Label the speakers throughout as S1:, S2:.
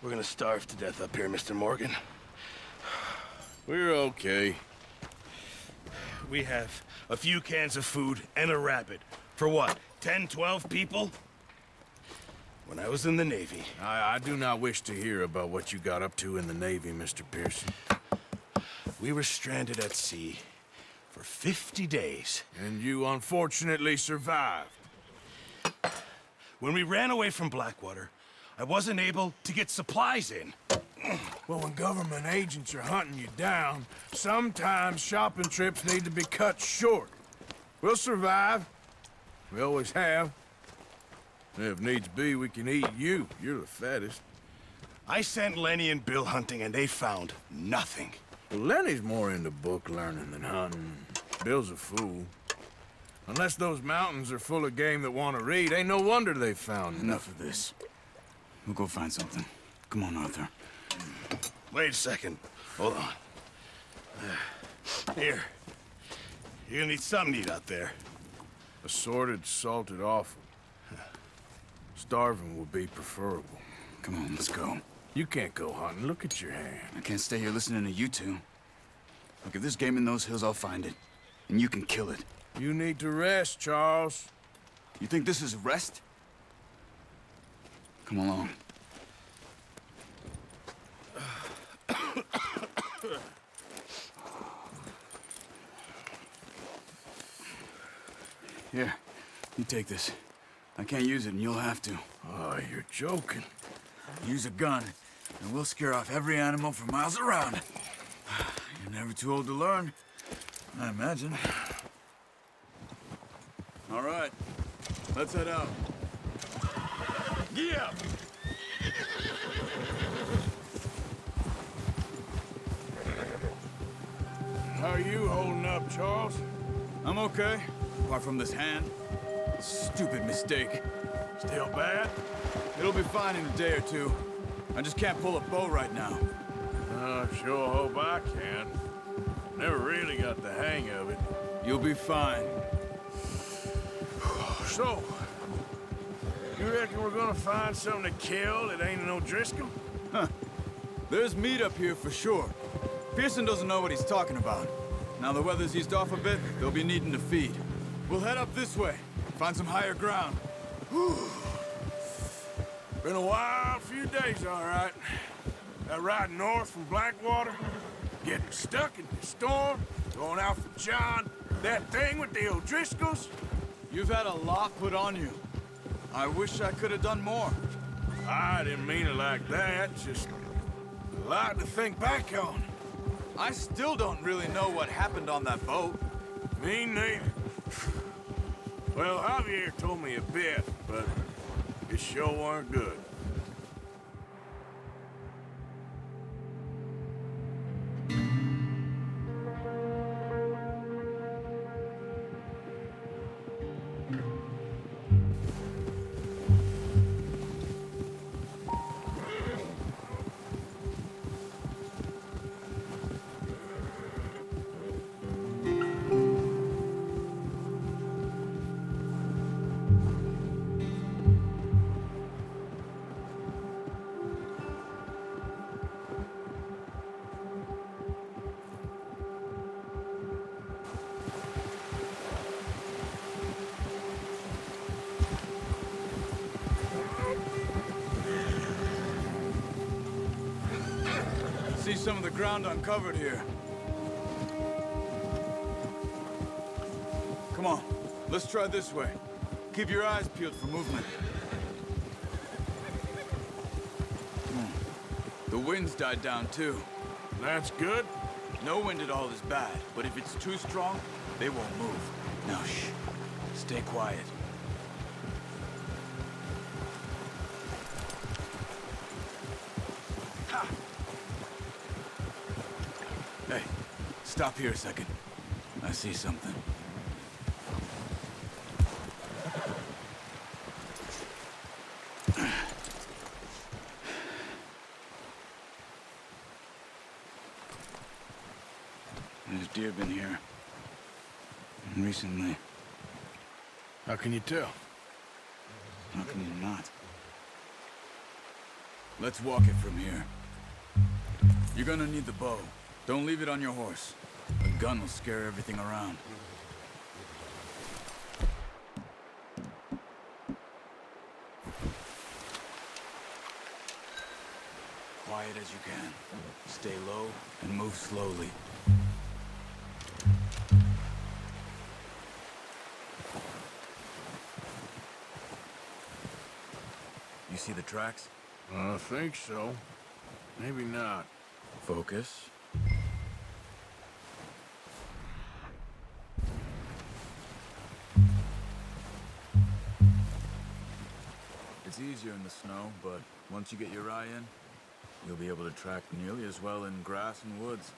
S1: We're gonna starve to death up here, Mr. Morgan.
S2: We're okay.
S1: We have a few cans of food and a rabbit. For what, 10, 12 people? When I was in the Navy...
S2: I do not wish to hear about what you got up to in the Navy, Mr. Pearson.
S1: We were stranded at sea for 50 days.
S2: And you unfortunately survived.
S1: When we ran away from Blackwater, I wasn't able to get supplies in.
S2: Well, when government agents are hunting you down, sometimes shopping trips need to be cut short. We'll survive. We always have. If needs be, we can eat you. You're the fattest.
S1: I sent Lenny and Bill hunting, and they found nothing.
S2: Well, Lenny's more into book learning than hunting. Bill's a fool. Unless those mountains are full of game that want to read, ain't no wonder they found
S3: Enough of this. We'll go find something. Come on, Arthur.
S1: Wait a second. Hold on. Here. You're gonna need something to eat out there.
S2: Assorted, salted offal. Starving will be preferable.
S3: Come on, let's go.
S2: You can't go hunting. Look at your hand.
S3: I can't stay here listening to you two. Look, if there's game in those hills, I'll find it. And you can kill it.
S2: You need to rest, Charles.
S3: You think this is rest? Come along. Here, you take this. I can't use it, and you'll have to.
S2: Oh, you're joking.
S3: Use a gun, and we'll scare off every animal for miles around. You're never too old to learn, I imagine. All right, let's head out.
S1: Yeah.
S2: How are you holding up, Charles?
S3: I'm okay, apart from this hand. Stupid mistake.
S2: Still bad?
S3: It'll be fine in a day or two. I just can't pull a bow right now.
S2: I sure hope I can. Never really got the hang of it.
S3: You'll be fine.
S2: So, you reckon we're gonna find something to kill that ain't no Driscoll?
S3: Huh. There's meat up here for sure. Pearson doesn't know what he's talking about. Now the weather's eased off a bit, they'll be needing to feed. We'll head up this way, find some higher ground.
S2: Been a wild few days, all right. That ride north from Blackwater, getting stuck in the storm, going out for John, that thing with the O'Driscolls.
S3: You've had a lot put on you. I wish I could have done more.
S2: I didn't mean it like that, just a lot to think back on.
S3: I still don't really know what happened on that boat.
S2: Me neither. Well, Javier told me a bit, but it sure weren't good.
S3: See some of the ground uncovered here. Come on, let's try this way. Keep your eyes peeled for movement. The wind's died down too.
S2: That's good.
S3: No wind at all is bad, but if it's too strong, they won't move. Now shh, stay quiet. Hey, stop here a second. I see something. There's deer been here. Recently.
S2: How can you tell?
S3: How can you not? Let's walk it from here. You're gonna need the bow. Don't leave it on your horse. A gun will scare everything around. Quiet as you can. Stay low and move slowly. You see the tracks?
S2: I think so. Maybe not.
S3: Focus. It's easier in the snow, but once you get your eye in, you'll be able to track nearly as well in grass and woods.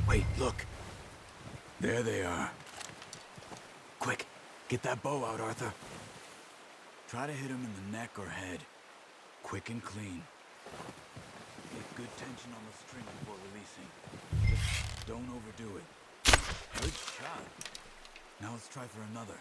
S3: Wait, look. There they are. Quick, get that bow out, Arthur. Try to hit him in the neck or head. Quick and clean. Get good tension on the string before releasing. Just don't overdo it. Good shot. Now let's try for another.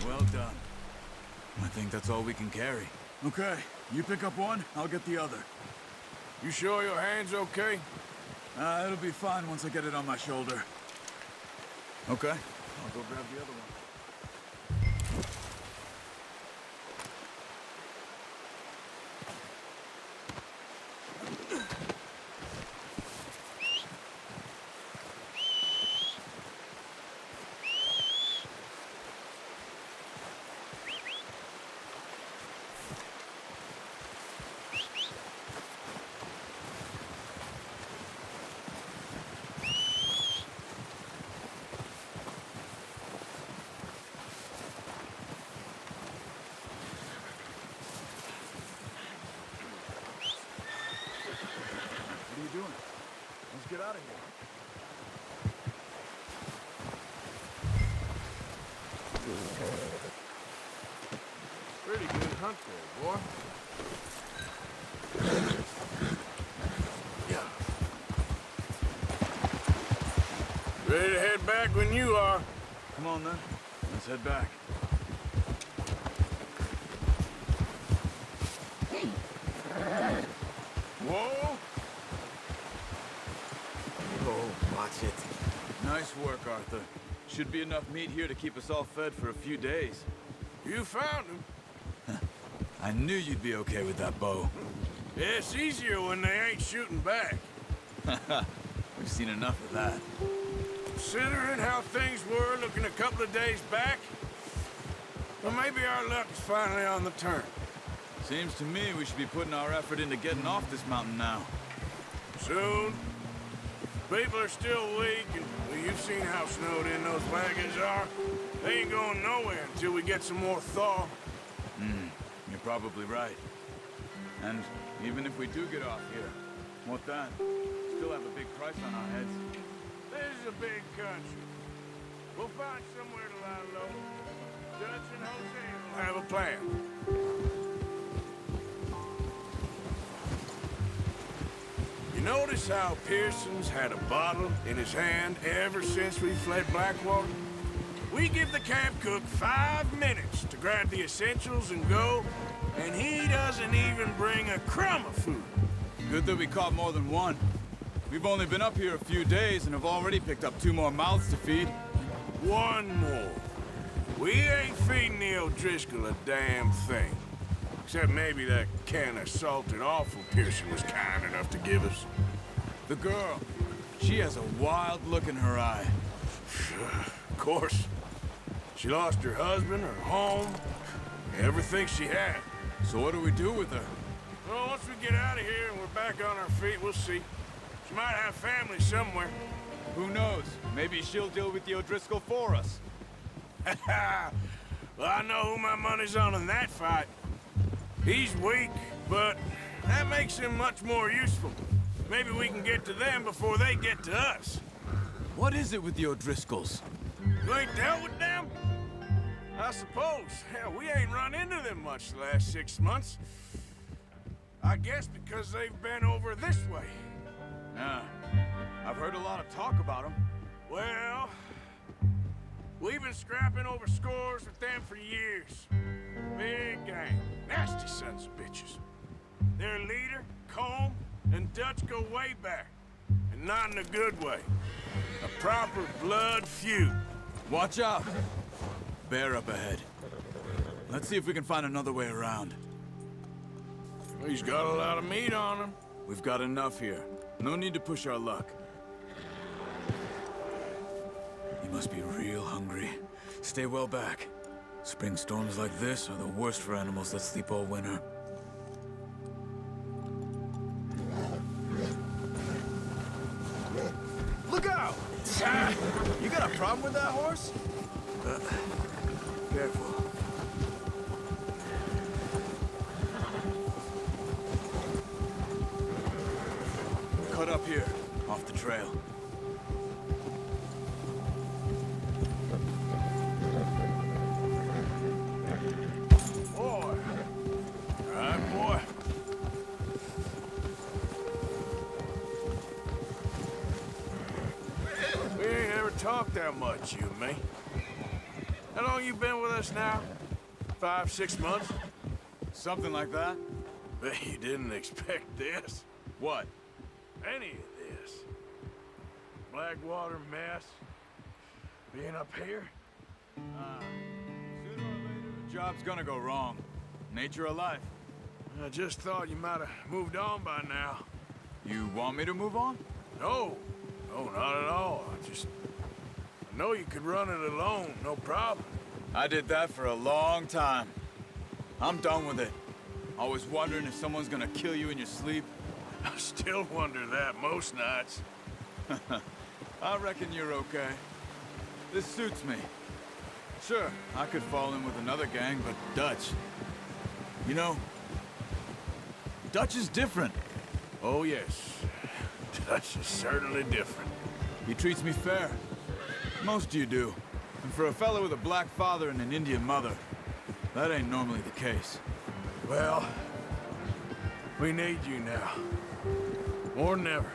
S3: Well done. I think that's all we can carry. Okay, you pick up one, I'll get the other.
S2: You sure your hand's okay?
S3: It'll be fine once I get it on my shoulder. Okay, I'll go grab the other one. Let's get out of here.
S2: Pretty good hunt there, boy. Yeah. Ready to head back when you are.
S3: Come on then, let's head back.
S2: Whoa!
S3: Oh, watch it. Nice work, Arthur. Should be enough meat here to keep us all fed for a few days.
S2: You found him.
S3: I knew you'd be okay with that bow.
S2: Yeah, it's easier when they ain't shooting back.
S3: We've seen enough of that.
S2: Considering how things were looking a couple of days back, well, maybe our luck is finally on the turn.
S3: Seems to me we should be putting our effort into getting off this mountain now.
S2: Soon. People are still weak, and well, you've seen how snowed in those wagons are. They ain't going nowhere until we get some more thaw.
S3: You're probably right. And even if we do get off here, what then? Still have a big price on our heads.
S2: This is a big country. We'll find somewhere to lie low. Dutch and Jose will have a plan. You notice how Pearson's had a bottle in his hand ever since we fled Blackwater? We give the camp cook 5 minutes to grab the essentials and go, and he doesn't even bring a crumb of food.
S3: Good that we caught more than one. We've only been up here a few days and have already picked up 2 more mouths to feed.
S2: 1 more. We ain't feeding the O'Driscoll a damn thing. Except maybe that can of salted offal Pearson was kind enough to give us.
S3: The girl, she has a wild look in her eye.
S2: Of course. She lost her husband, her home, everything she had.
S3: So what do we do with her?
S2: Well, once we get out of here and we're back on our feet, we'll see. She might have family somewhere.
S3: Who knows? Maybe she'll deal with the O'Driscoll for us.
S2: Well, I know who my money's on in that fight. He's weak, but that makes him much more useful. Maybe we can get to them before they get to us.
S3: What is it with the O'Driscolls?
S2: You ain't dealt with them? I suppose. Hell, we ain't run into them much the last 6 months. I guess because they've been over this way.
S3: Yeah, I've heard a lot of talk about them.
S2: Well, we've been scrapping over scores with them for years. Big gang. Nasty sons of bitches. Their leader, Combe, and Dutch go way back. And not in a good way. A proper blood feud.
S3: Watch out! Bear up ahead. Let's see if we can find another way around.
S2: He's got a lot of meat on him.
S3: We've got enough here. No need to push our luck. You must be real hungry. Stay well back. Spring storms like this are the worst for animals that sleep all winter.
S2: Look out!
S3: You got a problem with that horse?
S2: Careful.
S3: Cut up here, off the trail.
S2: Boy. Right, boy. We ain't ever talked that much, you and me. How long you been with us now? 5, 6 months?
S3: Something like that?
S2: Bet you didn't expect this.
S3: What?
S2: Any of this. Blackwater mess. Being up here?
S3: Sooner or later, the job's gonna go wrong. Nature of life.
S2: I just thought you might have moved on by now.
S3: You want me to move on?
S2: No. No, not at all. I know you could run it alone, no problem.
S3: I did that for a long time. I'm done with it. Always wondering if someone's gonna kill you in your sleep.
S2: I still wonder that most nights.
S3: I reckon you're okay. This suits me. Sure, I could fall in with another gang, but Dutch... You know, Dutch is different.
S2: Oh, yes. Dutch is certainly different.
S3: He treats me fair. Most of you do. And for a fellow with a black father and an Indian mother, that ain't normally the case.
S2: Well, we need you now. More than ever.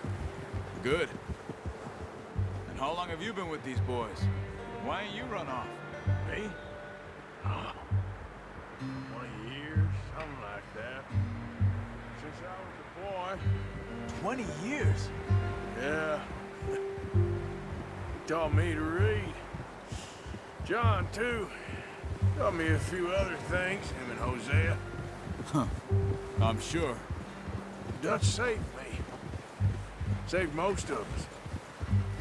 S3: Good. And how long have you been with these boys? Why ain't you run off?
S2: Me? Oh, 20 years, something like that. Since I was a boy.
S3: 20 years?
S2: Yeah. He taught me to read. John, too. Taught me a few other things, him and Hosea.
S3: Huh. I'm sure.
S2: Dutch saved me. Saved most of us.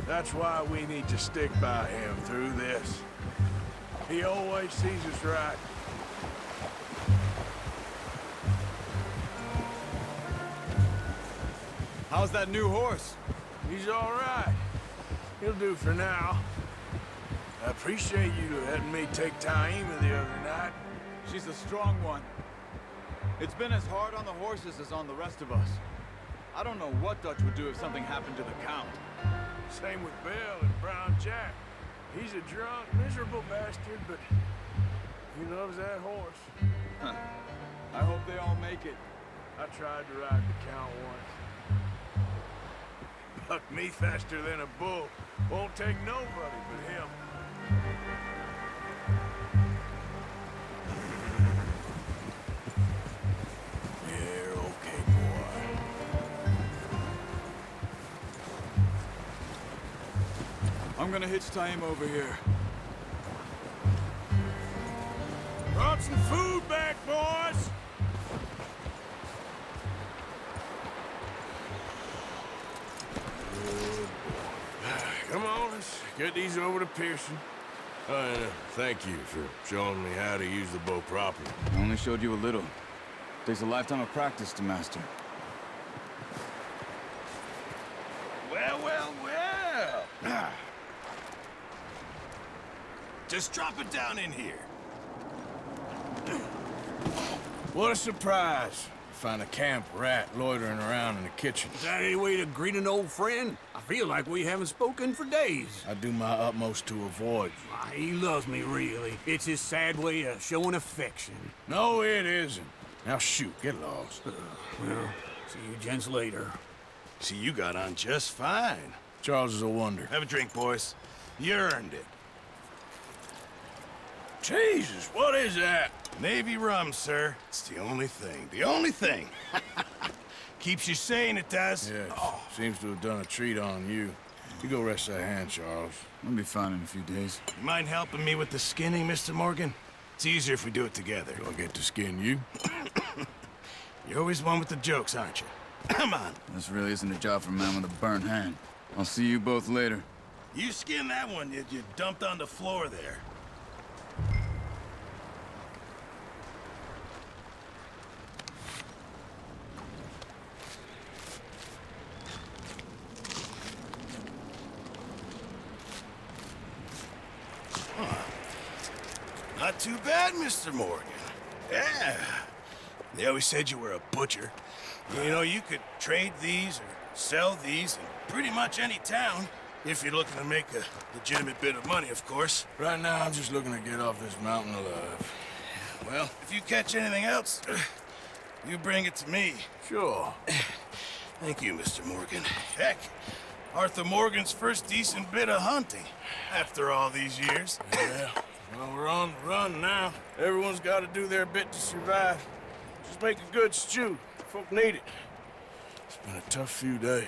S2: That's why we need to stick by him through this. He always sees us right.
S3: How's that new horse?
S2: He's all right. He'll do for now. I appreciate you letting me take Taima the other night.
S3: She's a strong one. It's been as hard on the horses as on the rest of us. I don't know what Dutch would do if something happened to the Count.
S2: Same with Bill and Brown Jack. He's a drunk, miserable bastard, but he loves that horse.
S3: Huh. I hope they all make it.
S2: I tried to ride the Count once. Bucked me faster than a bull. Won't take nobody but him. Yeah, okay, boy.
S3: I'm gonna hitch tie him over here.
S2: Brought some food back, boys! Come on, let's get these over to Pearson. And thank you for showing me how to use the bow properly.
S3: I only showed you a little. Takes a lifetime of practice to master.
S1: Well, well, well. Just drop it down in here.
S2: What a surprise. Find a camp rat loitering around in the kitchen.
S4: Is that any way to greet an old friend? I feel like we haven't spoken for days.
S2: I do my utmost to avoid you.
S4: Why, he loves me, really. It's his sad way of showing affection.
S2: No, it isn't. Now shoot, get lost.
S4: Well, see you gents later.
S1: See, you got on just fine.
S2: Charles is a wonder.
S1: Have a drink, boys. You earned it.
S2: Jesus, what is that?
S1: Navy rum, sir. It's the only thing. The only thing. Keeps you sane, it does.
S2: Yes, seems to have done a treat on you. You go rest that hand, Charles.
S3: I'll be fine in a few days.
S1: You mind helping me with the skinning, Mr. Morgan? It's easier if we do it together.
S2: Do I get to skin you?
S1: You're always one with the jokes, aren't you? Come on.
S3: This really isn't a job for a man with a burnt hand. I'll see you both later.
S1: You skin that one you dumped on the floor there. Not too bad, Mr. Morgan. Yeah. They always said you were a butcher. You know, you could trade these or sell these in pretty much any town, if you're looking to make a legitimate bit of money, of course.
S2: Right now, I'm just looking to get off this mountain alive.
S1: Well, if you catch anything else, you bring it to me.
S2: Sure.
S1: Thank you, Mr. Morgan. Heck, Arthur Morgan's first decent bit of hunting after all these years.
S2: Yeah. Well, we're on the run now. Everyone's got to do their bit to survive. Just make a good stew. Folk need it. It's been a tough few days.